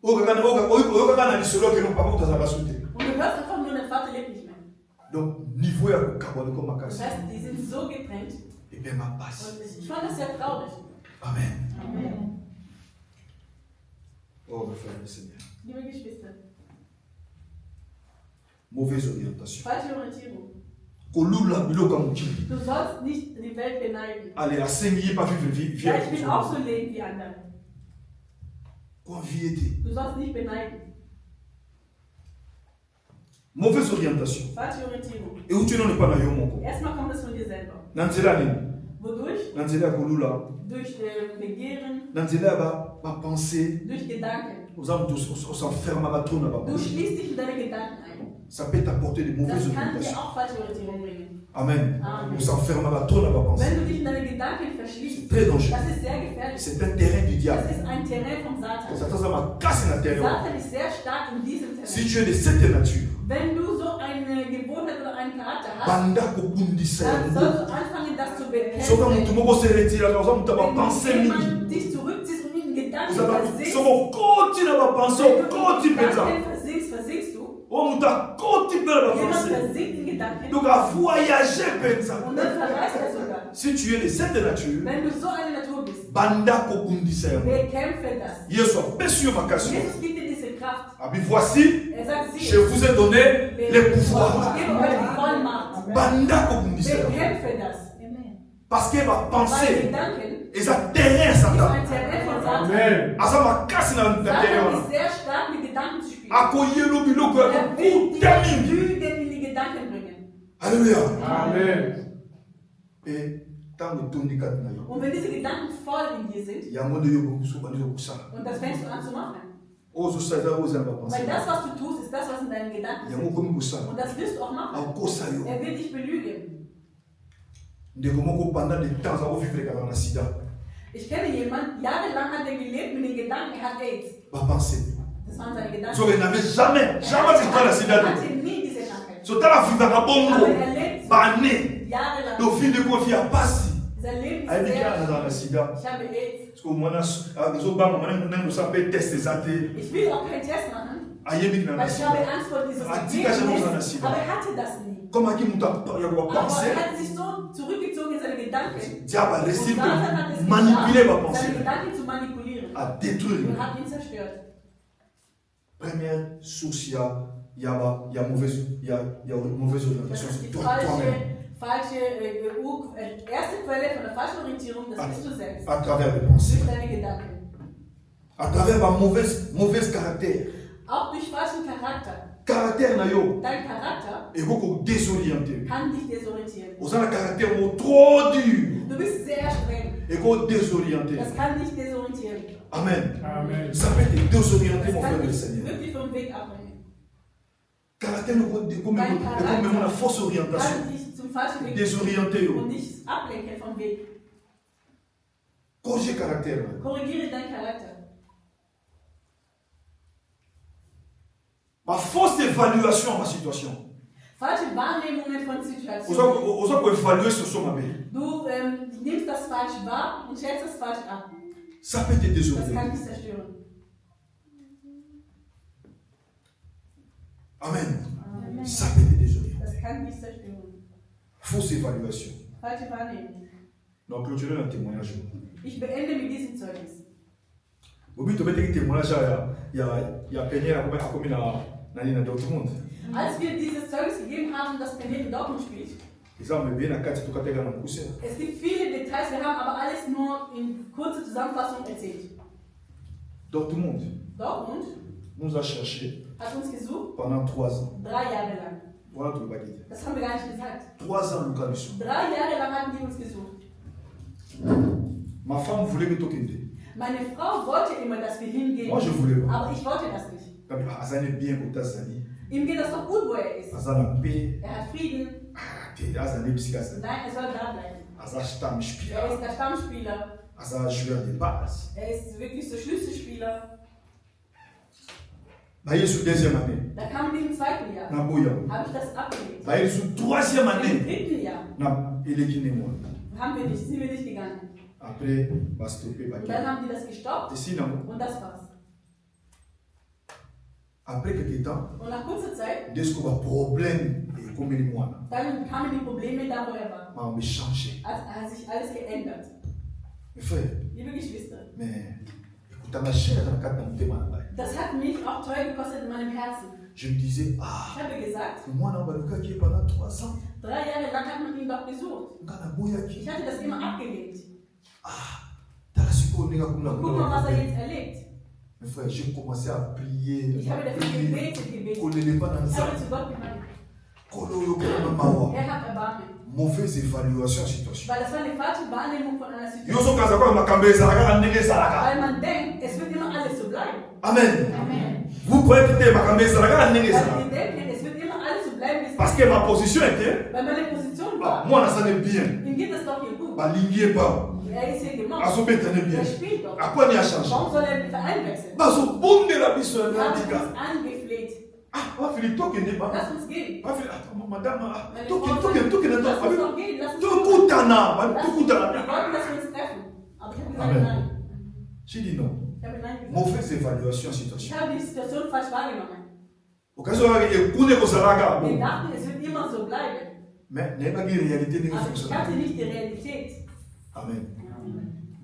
Oyoka kana lisolo ki papa kutazaka sute. Und du hörst einfach nur, der Vater lebt nicht mehr. Donc niveau ya kokabona ko Das makasi. heißt, die sind so getrennt. Et bien ma passe. Und ich fand das sehr traurig. Amen. Amen. Oh mes frères et seigneurs. Liebe Geschwister, Mauvaise orientation. falsche Orientierung. Kolula biloko mukili. Du sollst nicht die Welt beneiden. Allez, asengi pas vivre vie. Ja, ich will auch so leben wie andere. Conviété. Du sollst nicht beneiden. Mauvaise orientation. Falsche Orientierung. Et où tu n'en es pas na yo moko. Erstmal kommt es von dir selber. Na nzela nini? Wodurch? Na nzela ya kolula. Durch Begehren, Na nzela ya ba pensée. durch Gedanken. On s'enferme trop na ba Du pensée. schließt dich in deine Gedanken ein. Ça peut t'apporter de mauvaises Das kann dir orientations. auch falsche Orientierung bringen. Amen. Amen. On s'enferme trop na ba pensée. Wenn du dich in deine Gedanken C'est verschließt, très dangereux. das ist sehr gefährlich. C'est un terrain du Das diable. ist ein Terrain vom Satan. Satan ça va casser l'intérieur. Satan ist sehr stark in diesem Si Terrain. tu es de cette nature, Wenn du so eine Gewohnheit oder einen Charakter hast, banda kobundisa dann yango. sollst du anfangen, das zu Soka mutu bekämpfen. moko se retira na mutu ba Wenn pensée mingi. jemand dich zurückziehst und in Gedanken Soko versinkst, koti na ba pensée, wenn du koti in penza. Gedanken versinkst du, O mutu koti na ba jemand pensée. versinkt in Gedanken Donc à voyager penza. und dann verreist er sogar. Si tu es de cette nature, Wenn du so eine Natur bist, banda kobundisa yango. bekämpfe das. Yesu apesi yo makasi. Jesus gibt dir diese Kraft. Abi voici, Er sagt, je sie, vous ai donné les pouvoirs. ich gebe euch die Vollmacht. Banda kobundisa yango. Bekämpfe das. Parce que ma Weil pensée Gedanken est un terrain ist Satan. ein Terrain von Satan. Amen. Asa makasi na Satan l'intérieur. ist sehr stark mit Gedanken zu spielen. Akoyelo biloko ya Er will kokuta dir mingi. Lügen in die Gedanken bringen. Alléluia. Amen. Et tango tondi kati na yo. Und wenn diese Gedanken voll in dir sind, Yango nde yo bokusuka nde yokusala. und das fängst du an zu machen, Ozosala ozala ba weil pensée. das, was du tust, ist das, was in deinen Gedanken Yango ist. komi kosala. Und das wirst du auch machen. Akosa yo. Er will dich belügen. Ndeko moko pendant des temps akovivre kaka na sida. Ich kenne jemanden, jahrelang hat er gelebt mit den Gedanken, er hat AIDS. Ba pensée. Das waren seine Gedanken. So il n'avait jamais zikutana na sida Er te. hatte nie diese Krankheit. So tala vivaka bongo. Aber er lebt Ba ne. jahrelang. Do fin de konfi ya pasi. Sein Leben ist Ayebi kaka sehr. na na sida. Ich habe AIDS. Parce que mwana ezobanga mwana nano sa pe test eza te. Ich will auch keinen Test machen. ayemi na Weil ich habe Angst vor dieses Ergebnis, aber er hatte das nie. Comme qui muta ya ko Aber penser. er hat sich so zurückgezogen in seine Gedanken. Diable a Und réussi Satan hat es de manipuler ma geschafft, seine pensée, Gedanken zu manipulieren à détruire. und hat ihn zerstört. Première source, il y a mauvaise Das orientation. ist die C'est toi-même. falsche erste Quelle von der falschen Orientierung, das bist du selbst. À travers les pensées. Durch deine Gedanken. À travers ma mauvaise caractère. Auch durch falschen Charakter. Caractère na yo. Dein Charakter Et beaucoup désorienté. kann dich desorientieren. Vous avez un caractère trop dur. Du bist sehr streng. Et beaucoup désorienté. Das kann dich desorientieren. Amen. Amen. Ça peut te désorienter, Das mon frère kann et dich Seigneur. wirklich vom Weg abbringen. Caractère comme une fausse orientation. Kann dich zum falschen Weg Désorienté. und dich ablenken vom Weg. Corriger caractère. Korrigiere deinen Charakter. Ma fausse évaluation à ma situation. Falsche Wahrnehmungen von Situationen. Vous avez évaluer ce son ma vie. Du nimmst das falsch wahr und schätzt das falsch ab. Ça peut te Das désorienter. kann dich zerstören. Amen. Ça peut te désorienter. Das kann dich zerstören. Fausse évaluation. Falsche Wahrnehmung. Donc, clôturer un témoignage. Ich beende mit diesem Zeugnis. Au but de mettre un témoignage, il y a Peña à combien dans Dortmund. Als wir dieses Zeugnis gegeben haben, das Penel in Dortmund spielt, Ils ont bien à 4 tout à fait dans le poussière. es gibt viele Details, wir haben aber alles nur in kurzer Zusammenfassung erzählt. Dortmund Dortmund nous a cherché hat uns gesucht, pendant 3 ans. 3 Jahre lang. Voilà tout le baguette. Das haben wir gar nicht gesagt. 3 ans, Lucas Mission. 3 Jahre lang hatten die uns gesucht. Ma femme voulait que tout quitte. Meine Frau wollte immer, dass wir hingehen, Moi, je voulais pas. aber ich wollte das nicht. Azane bien au Tanzanie. Ihm geht das doch gut, wo er ist. Azana paix. Er hat Frieden. Azane psychiatre. Nein, er soll da bleiben. Aza stam Er ist spia. der Stammspieler. Aza joueur de base. Er ist wirklich so Schlüsselspieler. Bah, il est sous deuxième année. Da kam in dem zweiten Jahr. Na Boya. Habe ich das abgelehnt. Bah, il est sous troisième Im année. dritten Jahr Na Elekine moi. sind wir nicht gegangen. Après, bah stopper Und baguette. dann haben die das gestoppt Et sinon, und das war's. après quelques temps, Und nach kurzer Zeit, dès qu'on a problème et comme il est moi, dann kamen die Probleme da, wo er war. on me changé. Hat sich alles geändert. Mes frères, Liebe Geschwister, mais écoute, ma chère dans le cadre d'un thème. das hat mich auch teuer gekostet in meinem Herzen. Je me disais, ah, Ich habe gesagt, moi, dans le cas qui est pendant 3 ans, 3 Jahre lang hat man ihn doch besucht. on a Boya qui. Ich hatte das immer abgelehnt. Dans la seconde, on a comme Und guck mal, was er jetzt erlebt. Mes frères, j'ai commencé à prier. Ich habe dafür gebetet. Qu'on ne l'ait pas dans Ich ça. habe zu Gott gemeint. Qu'on le mawa. Er hat Erbarmen. Mauvaise évaluation situation. Weil das war eine falsche Wahrnehmung von einer Yo Situation. so kaza kwa makambe saraka ndenge saraka. Weil man denkt, es wird immer alles so bleiben. Amen. Amen. Vous croyez que makambe saraka ndenge Weil saraka. wir denken, es wird immer alles so bleiben, wie es Parce ist. que ma position était, Weil meine Position ah, war. moi ça n'est bien. Ihm geht es doch hier gut. Ba lingier pas. Er ist hier gemacht. Azo betane bien. Er spielt doch. À quoi ni a changé? Warum soll er den Verein wechseln? Ba so bonde la biso Wir haben ndika. uns angefleht. Ah, va Philippe to kende ba. Lass uns gehen. Va Philippe, attends madame, ah, Meine to Frau kende sagt, to. lass uns doch gehen. Lass uns To doch kutana, ba Lass to uns- kutana. Wir wollten, dass wir uns treffen. Aber ich habe gesagt, Amen. nein. J'ai dit non. Ich habe nein gesagt. Mauvaise évaluation Ich situation. habe die Situation falsch wahrgenommen. Occasion ya kune ko saraka. Wir dachten, es wird immer so bleiben. Mais n'est pas que réalité n'est Aber pas ich ça. kannte nicht die Realität. Amen.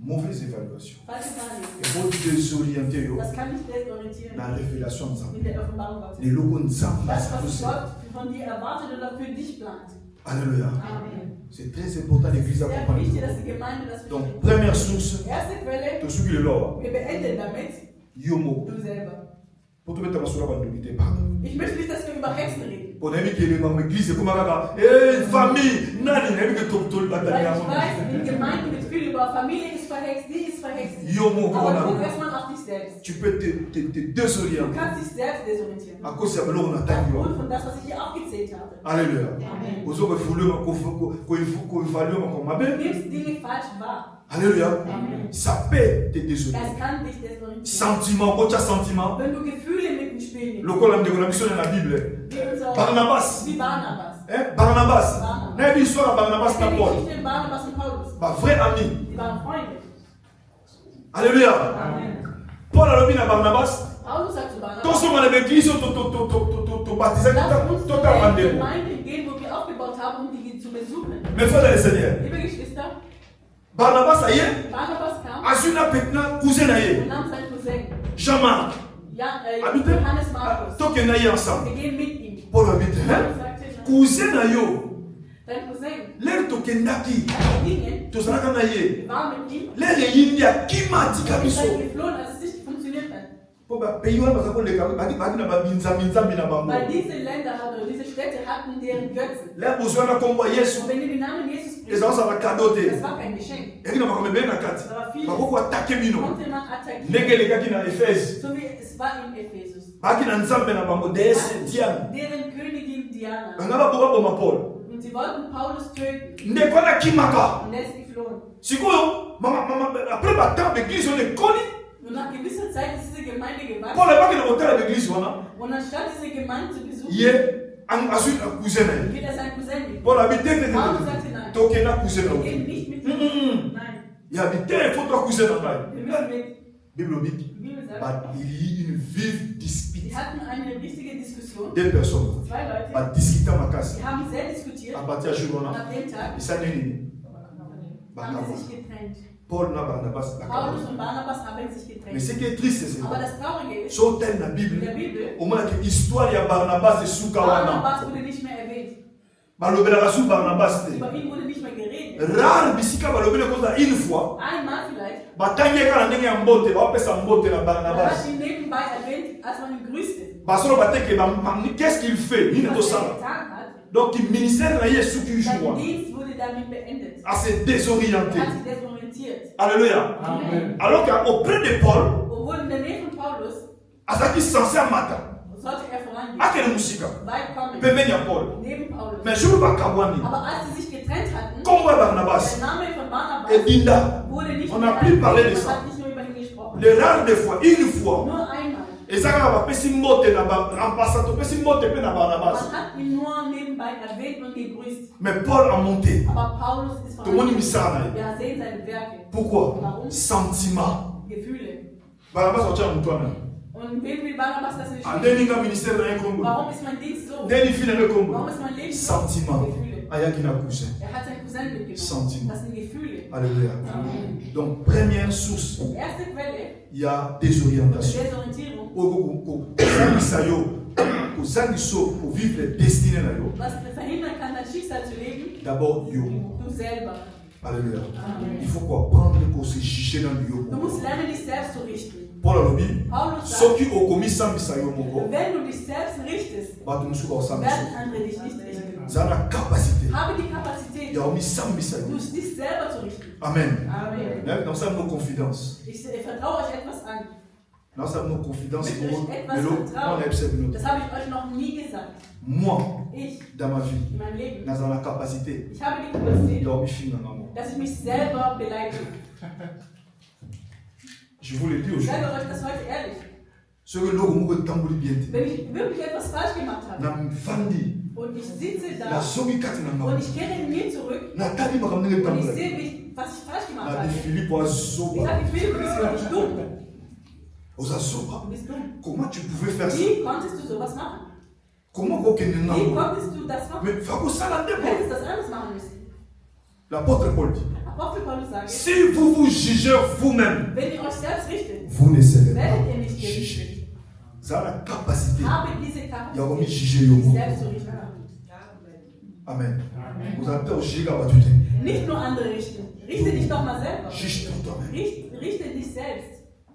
Mauvaise évaluation. Falsche Wahrnehmung. Et vous désorienter yo Das kann nicht desorientieren dans la révélation de in Nzambe. der Offenbarung Gottes. Les locaux Nzambe. Das, was Gott von dir erwartet oder für dich plant. Alléluia. Amen. C'est très important l'église à Sehr comprendre. wichtig, dass die Gemeinde das Donc, versteht. première source, Erste Quelle, de ce qui est là, wir beenden damit Yomo. du selber. Pour tout mettre ma soeur à l'unité, pardon. Ich möchte nicht, dass wir über Hexen reden. Pour n'aimer qu'il y ait dans l'église, c'est comme un famille. Nani, n'aime que tout le Weil ich weiß, in Gemeinden wird viel über Familie ist verhext, die ist verhext. Yomo, Aber guck voilà. erstmal auf dich selbst. Tu peux te Du désorienter. kannst dich selbst desorientieren. À cause de l'eau, on attaque. Aufgrund von das, was ich hier aufgezählt habe. Alléluia. Amen. Aux autres, il faut évaluer encore ma Du belle. nimmst Dinge falsch wahr. Alléluia. Amen. Ça peut te désorienter. Das kann dich desorientieren. Sentiment, quand tu as sentiment, Wenn du Gefühle mit dem Spiel nimmst, le col de la mission dans la Bible. wie unser Barnabas. wie Barnabas. Hein? Barnabas. N'a pas histoire à Barnabas Die n'a Paul. Geschichte in Barnabas und Paulus. Ma vrai ami. Die waren Freunde. Alléluia. Amen. Paul a dit à Barnabas, Paulus sagt zu Barnabas, Tous sommes dans l'église, tu baptisé, lass uns tu zu as der rendez-vous. Gemeinde gehen, wo wir aufgebaut haben, um die zu besuchen. Mes frères et Seigneur, Liebe Geschwister, Barnabas, ça y est, Barnabas kam Azuna Petna, cousin Naye, und nahm seinen Cousin, Jean-Marc, habite, Johannes Markus. toi qui Naye ensemble. Wir gehen mit ihm. Paul habite, Paulus hein? sagte, Cousin Nayo, dein Cousin, l'air tokendaki, wir gingen, tu seras Naye, wir waren mit ihm, l'air yindi a kima wir tikabiso. sind geflohen, als es nicht funktioniert hat. Po ba peyo ba ko le ka ba na ba minza bina bango. Weil diese Länder oder diese Städte hatten deren Götzen. L'air besoin na kombo Yesu. Und wenn die den Namen Jesus Les sprechen, gens ça va cadeauter. das war kein Geschenk. Et na ba ko be na kati. Das war viel. Ba ko attaquer bino. Konnte man attackieren. Ndenge le kaki na Éphèse. So wie es war in Ephesus. Ba ki na nzambe na bango déesse Diane. Deren Königin Diana. Nga ba bo ma Paul. Und sie wollten Paulus töten. Ndeko na kimaka. Und er ist geflohen. Sikoyo mama après ba temps d'église on est connu. Und nach gewisser Zeit ist diese Gemeinde gewachsen. Paul ba ki na hotel d'église wana. Und anstatt diese Gemeinde zu besuchen, Ye an asu na cousin na. geht er sein Cousin mit. Paul habite te. Paulus sagte nein. Toke na cousin Wir na. gehen nicht mit ihm. Nein. Il habite il faut toi cousin na. Wir müssen mit. Bible dit. Die Bibel sagt, Il y a une vive dispute. sie hatten eine richtige Diskussion. Deux personnes. Zwei Leute. Discuter ma casse. Sie haben sehr diskutiert. À partir de Und jour ab dem Tag il s'en est haben sie sich getrennt. Paul n'a Barnabas. Paulus und Barnabas haben sich Mais getrennt. ce qui est triste, c'est Aber que das Traurige ist, sur tel la in Bible, der Bibel, au moins que l'histoire il y a Barnabas et Soukawana. Barnabas wurde nicht mehr erwähnt. Balobela sous Barnabas. Über ihn wurde nicht mehr geredet. Rare bisika balobela comme ça une fois. Einmal vielleicht. Batangie kana ndenge ya mbote, ba pesa mbote na Er Barnabas. hat ihn nebenbei erwähnt, als man ihn grüßte. Basolo bateke qu'est-ce qu'il fait? Ni ne Was to er ça. getan hat, Donc le ministère na Yesu qui sein joue. Dienst wurde damit beendet. À se Er désorienter. hat sich desorientiert. Alléluia. Amen. Alors qu'auprès de Paul, Obwohl in der Nähe von Paulus azaki censé amata. sollte er vorangehen. Akele musika. Weit kommen. Pembeni ya Paul. Neben Paulus. Mais je veux pas kabwani. Aber als sie sich getrennt hatten, Comme Barnabas. der Name von Barnabas Et Dinda. wurde nicht On mehr n'a plus parlé de erwähnt. ça. Man hat nicht nur über ihn gesprochen. Les rares des fois, une fois. Nur einmal. Ezaka bapesi mbote na remplaçant, topesi mbote pe na Barnabas. Man hat ihn nur nebenbei erwähnt und gegrüßt. Mais Paul a monté. Aber Paulus ist Tout le monde vorangegangen. misara na ye. Wir sehen seine Werke. Pourquoi? Warum? Sentiment. Gefühle. Barnabas otya mutwana. Und wen will Barnabas das nicht Andeni nga ministère na ye kombo. Warum ist mein Dienst so? Ndeni fille na kombo. Warum ist mein Leben so? Sentiment. Gefühle. Ayaki na cousin. Er hat seinen Cousin mitgenommen. Sentiment. Das sind Gefühle. Alléluia. Amen. Donc première source, Die erste Quelle il y a désorientation. Desorientierung. Pour vivre les destinées na yo. Was verhindern kann, dein Schicksal zu leben? D'abord yo. Du selber. Alléluia. Amen. Il faut quoi prendre qu'on se juger dans le yo. Du musst lernen, dich selbst zu richten. Paul a dit, Paulus ceux sagt, qui ont commis sans misayo moko, wenn du dich selbst richtest, ba tu musu ba sans werden misayo. andere dich nicht richten. Ça a capacité. Habe die Kapazität, Il y a omis sans misayo. dich selber zu richten. Amen. Amen. Dans ça nos confidences. Ich vertraue euch etwas an. Dans ça nos confidences Möchte pour euch etwas mais l'eau, vertrauen. on a observé Das habe ich euch noch nie gesagt. moi Ich, dans ma vie, in meinem Leben. dans la capacité, Ich habe die il Kapazität, y a omis fin dans l'amour. dass ich mich selber beleidige. Je vous le dis Ich aujourd'hui. sage euch das heute ehrlich. Ce que l'eau moko tambuli bien. Wenn ich wirklich etwas falsch gemacht habe Na mfandi und ich sitze la da soki kati na und ngam. ich kehre in mir zurück Na tali makamne und ich tambula. sehe, was ich falsch gemacht Na habe. di Philippe wa Ich zoba. sage, Philipp, du bist wirklich dumm. Oza zoba. Du bist dumm. Comment tu pouvais faire ça? Wie konntest du sowas machen? Comment kokende Wie nango? konntest du das machen? Mais fako sala Du ndeko. hättest das anders machen müssen. L'apôtre Paul dit, Apostel Paulus sagt, si vous vous jugez vous-même, wenn ihr euch selbst richtet, vous ne serez werdet ihr nicht pas gerichtet. jugés. Ça a la capacité. Habe diese Il y a omis Kapazität, juger yo dich moko. selbst zu richten. Amen. Vous avez peur juger ka batute. Nicht nur andere richten. Richte dich doch mal selber. Juge pour toi-même. Richte dich selbst.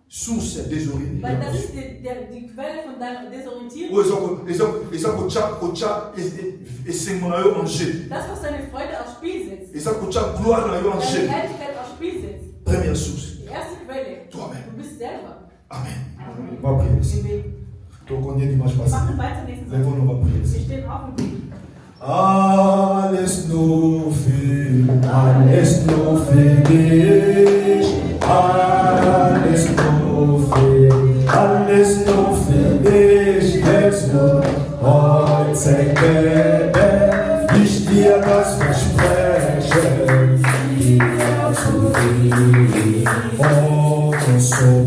Source Weil das désorientée. ist die Quelle von deiner Desorientierung. Oh, eza kocha esengo na yo en jeu. Das, was deine Freude aufs Spiel setzt. Eza kocha gloire na yo en Deine jeu. Herrlichkeit aufs Spiel setzt. Première source. Die erste Quelle. Toi-même. Du bist selber. Amen. Amen. On va prier. Wir beten. Donc on y est dimanche Wir passé. machen weiter nächsten Lèvons, Sonntag. on va prier. Wir stehen auf und beten. Alles nur für dich, alles nur für dich, alles nur für dich, jetzt nur heute gebe ich dir das Versprechen, dir zu dir, oh, so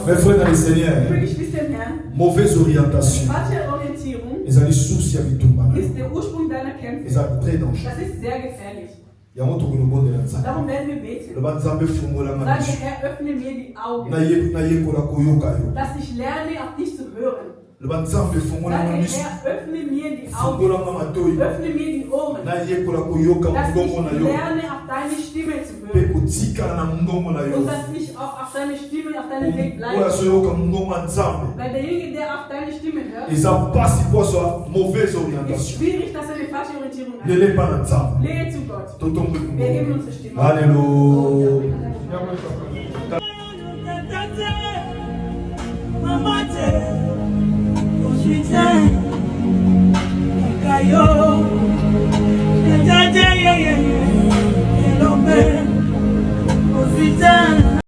Mes frères dans le Seigneur, Liebe Geschwister im Herrn, mauvaise orientation. falsche Orientierung Ils allaient soucier avec tout le monde. ist der Ursprung deiner Kämpfe. Ils allaient très dangereux. Das ist sehr gefährlich. Il y a un autre qui nous bonne de la salle. Darum werden wir beten. Le banzambe fumola Sage, manish. Herr, öffne mir die Augen, Na ye kola koyoka yo. dass ich lerne, auf dich zu hören. Le banzambe fumola Sage, manish. Herr, öffne mir die Augen, Fumola mamatoi. öffne mir die Ohren, Na ye kola koyoka dass mungongo na ich yo. lerne, auf deine Stimme zu Pe hören. kotika na mungongo na yo. Und dass ich auch auf deine Stimme, auf deinen Weg Oya bleibe. soyoka mungongo wa nzambe. Weil derjenige, der auf deine Stimme hört, Ils ont pas si pour soi mauvaise ist orientation. schwierig, dass er eine falsche Orientierung Ne hat. l'est pas na nzambe. Lehe zu Gott. Totombe Wir heben mungongo. unsere Stimme. Alléluia. Alléluia.